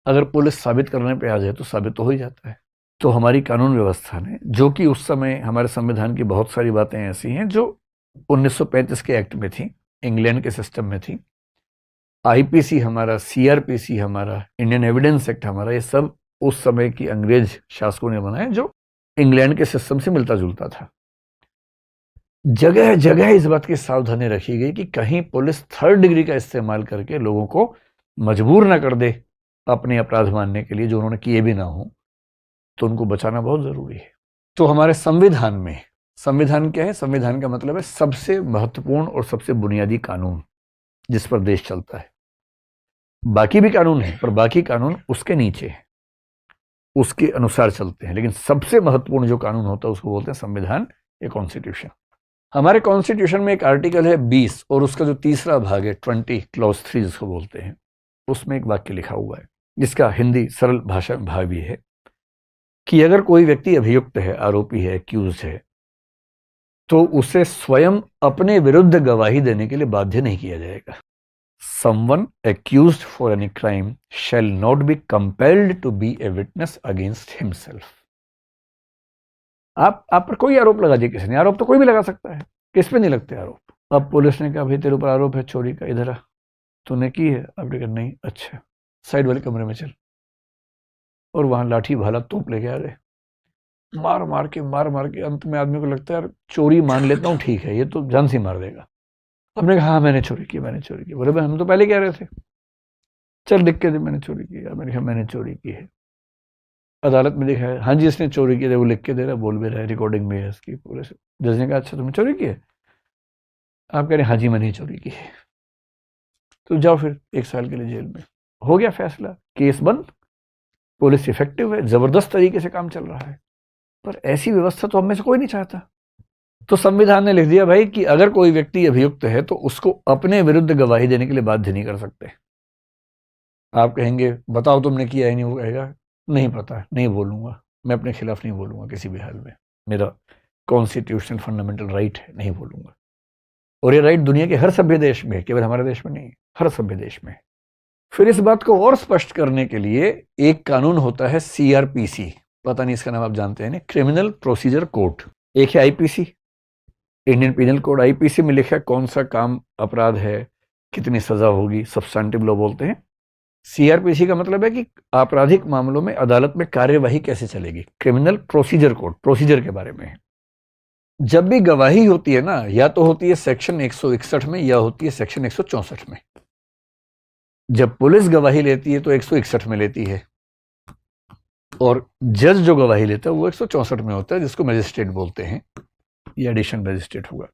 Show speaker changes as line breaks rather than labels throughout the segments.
अगर पुलिस साबित करने पे आ जाए तो साबित तो हो ही जाता है। तो हमारी कानून व्यवस्था ने, जो कि उस समय हमारे संविधान की बहुत सारी बातें ऐसी हैं जो 1935 के एक्ट में थी, इंग्लैंड के सिस्टम में थी, आईपीसी हमारा, सीआरपीसी हमारा, इंडियन एविडेंस एक्ट हमारा, ये सब उस समय की अंग्रेज शासकों ने बनाए जो इंग्लैंड के सिस्टम से मिलता जुलता था। जगह जगह इस बात की सावधानी रखी गई कि कहीं पुलिस थर्ड डिग्री का इस्तेमाल करके लोगों को मजबूर ना कर दे अपने अपराध मानने के लिए जो उन्होंने किए भी ना हो, तो उनको बचाना बहुत जरूरी है। तो हमारे संविधान में, संविधान क्या है? संविधान का मतलब है सबसे महत्वपूर्ण और सबसे बुनियादी कानून जिस पर देश चलता है। बाकी भी कानून है, पर बाकी कानून उसके नीचे है, उसके अनुसार चलते हैं, लेकिन सबसे महत्वपूर्ण जो कानून होता है उसको बोलते हैं संविधान या कॉन्स्टिट्यूशन। हमारे कॉन्स्टिट्यूशन में एक आर्टिकल है 20 और उसका जो तीसरा भाग है 20 क्लॉज 3 जिसको बोलते हैं, उसमें एक वाक्य लिखा हुआ है जिसका हिंदी सरल भाषा में भाव भी है कि अगर कोई व्यक्ति अभियुक्त है, आरोपी है, एक्यूज है, तो उसे स्वयं अपने विरुद्ध गवाही देने के लिए बाध्य नहीं किया जाएगा। Someone accused for any crime shall not be compelled to be a witness against himself. आप पर कोई आरोप लगा दिया किसी ने, आरोप तो कोई भी लगा सकता है, किस पे नहीं लगते आरोप। अब पुलिस ने कहा भाई तेरे ऊपर आरोप है चोरी का, इधर आ, तूने की है? आपने कहा नहीं। अच्छा, साइड वाले कमरे में चल। और वहां लाठी भाला तोप लेके आ गए, मार मार के अंत में आदमी को लगता है यार चोरी मान लेता हूँ, ठीक है, ये तो जान से मार देगा। हमने कहा हाँ मैंने चोरी की, मैंने चोरी की। बोले भाई हम तो पहले कह रहे थे, चल लिख के दे मैंने चोरी की। मैंने कहा मैंने चोरी की है। अदालत में देखा है, हाँ जी इसने चोरी की है, वो लिख के दे रहा, बोल भी रहा है, रिकॉर्डिंग में है इसकी पूरे से। जज ने कहा अच्छा तुमने चोरी की है? आप कह रहे हाँ जी मैंने चोरी की है, तो जाओ फिर 1 साल के लिए जेल में। हो गया फैसला, केस बंद, पुलिस इफेक्टिव है, जबरदस्त तरीके से काम चल रहा है। पर ऐसी व्यवस्था तो हम में से कोई नहीं चाहता। तो संविधान ने लिख दिया भाई कि अगर कोई व्यक्ति अभियुक्त है तो उसको अपने विरुद्ध गवाही देने के लिए बाध्य नहीं कर सकते। आप कहेंगे बताओ तुमने किया है, नहीं, वो कहेगा नहीं पता, नहीं बोलूंगा, मैं अपने खिलाफ नहीं बोलूंगा किसी भी हाल में, मेरा कॉन्स्टिट्यूशनल फंडामेंटल राइट है, नहीं बोलूंगा। और ये राइट दुनिया के हर सभ्य देश में है, केवल हमारे देश में नहीं, हर सभ्य देश में। फिर इस बात को और स्पष्ट करने के लिए एक कानून होता है सीआरपीसी, पता नहीं इसका नाम आप जानते हैं, क्रिमिनल प्रोसीजर कोड। एक है IPC, Indian penal code. IPC में लिखा है कौन सा काम अपराध है, कितनी सजा होगी, सब्सटेंटिव लॉ बोलते हैं। सीआरपीसी का मतलब है कि आपराधिक मामलों में अदालत में कार्यवाही कैसे चलेगी, क्रिमिनल प्रोसीजर कोड, प्रोसीजर के बारे में है। जब भी गवाही होती है ना, या तो होती है सेक्शन 161 में या होती है सेक्शन 164 में। जब पुलिस गवाही लेती है तो 161 में लेती है, और जज जो गवाही लेता है वो 164 में होता है, जिसको मजिस्ट्रेट बोलते हैं, ये एडिशन मजिस्ट्रेट होगा।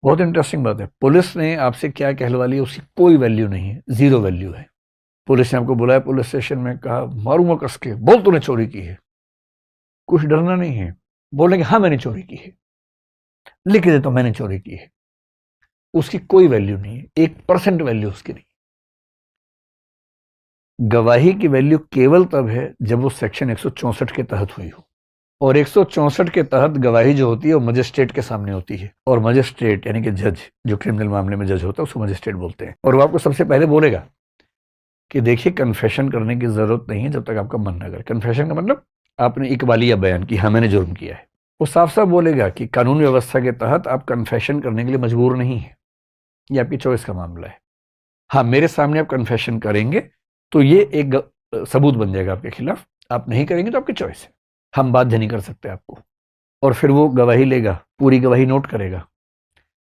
बहुत इंटरेस्टिंग बात है, पुलिस ने आपसे क्या कहलवा लिया उसकी कोई वैल्यू नहीं है, जीरो वैल्यू है। पुलिस ने आपको बुलाया पुलिस स्टेशन में, कहा मारूंगा कस के, बोल तूने चोरी की है, कुछ डरना नहीं है, बोलेंगे हाँ मैंने चोरी की है, लिख के देता हूं मैंने चोरी की है, उसकी कोई वैल्यू नहीं है, 1% वैल्यू उसकी नहीं। गवाही की वैल्यू केवल तब है जब वो सेक्शन 164 के तहत हुई हो, और 164 के तहत गवाही जो होती है वो मजिस्ट्रेट के सामने होती है, और मजिस्ट्रेट यानी कि जज, जो क्रिमिनल मामले में जज होता है उसको मजिस्ट्रेट बोलते हैं। और वो आपको सबसे पहले बोलेगा कि देखिए कन्फेशन करने की जरूरत नहीं है जब तक आपका मन न करे। कन्फेशन का मतलब आपने इकबालिया बयान की, हाँ मैंने जुर्म किया है। वो साफ साफ बोलेगा कि कानून व्यवस्था के तहत आप कन्फेशन करने के लिए मजबूर नहीं है, ये आपकी चॉइस का मामला है। हाँ मेरे सामने आप कन्फेशन करेंगे तो ये एक सबूत बन जाएगा आपके खिलाफ, आप नहीं करेंगे तो आपकी चॉइस है, हम बाध्य नहीं कर सकते आपको। और फिर वो गवाही लेगा, पूरी गवाही नोट करेगा,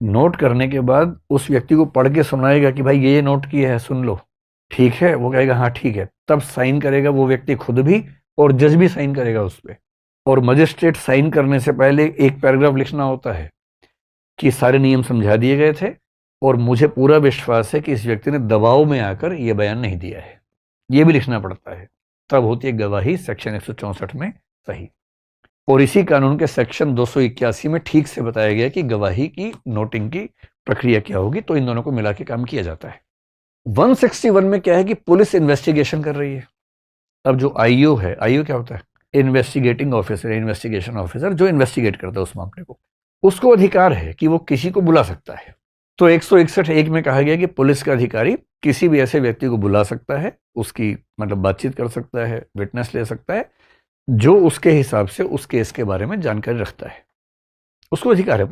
नोट करने के बाद उस व्यक्ति को पढ़ के सुनाएगा कि भाई ये नोट किया है, सुन लो, ठीक है? वो कहेगा हाँ ठीक है, तब साइन करेगा वो व्यक्ति खुद भी, और जज भी साइन करेगा उस पर। और मजिस्ट्रेट साइन करने से पहले एक पैराग्राफ लिखना होता है कि सारे नियम समझा दिए गए थे और मुझे पूरा विश्वास है कि इस व्यक्ति ने दबाव में आकर यह बयान नहीं दिया है, ये भी लिखना पड़ता है, तब होती है गवाही सेक्शन 164 में सही। और इसी कानून के सेक्शन 281 में ठीक से बताया गया कि गवाही की नोटिंग की प्रक्रिया क्या होगी, तो इन दोनों को मिला के काम किया जाता है। 161 में क्या है कि पुलिस इन्वेस्टिगेशन कर रही है। अब जो आईओ है, आईओ क्या होता है? इन्वेस्टिगेटिंग ऑफिसर, इन्वेस्टिगेशन ऑफिसर, जो इन्वेस्टिगेट करता है उस मामले को, उसको अधिकार है कि वो किसी को बुला सकता है। तो 161(1) में कहा गया कि पुलिस का अधिकारी किसी भी ऐसे व्यक्ति को बुला सकता है, उसकी मतलब बातचीत कर सकता है, विटनेस ले सकता है, जो उसके हिसाब से उस केस के बारे में जानकारी रखता है। उसको अधिकार है पुलिस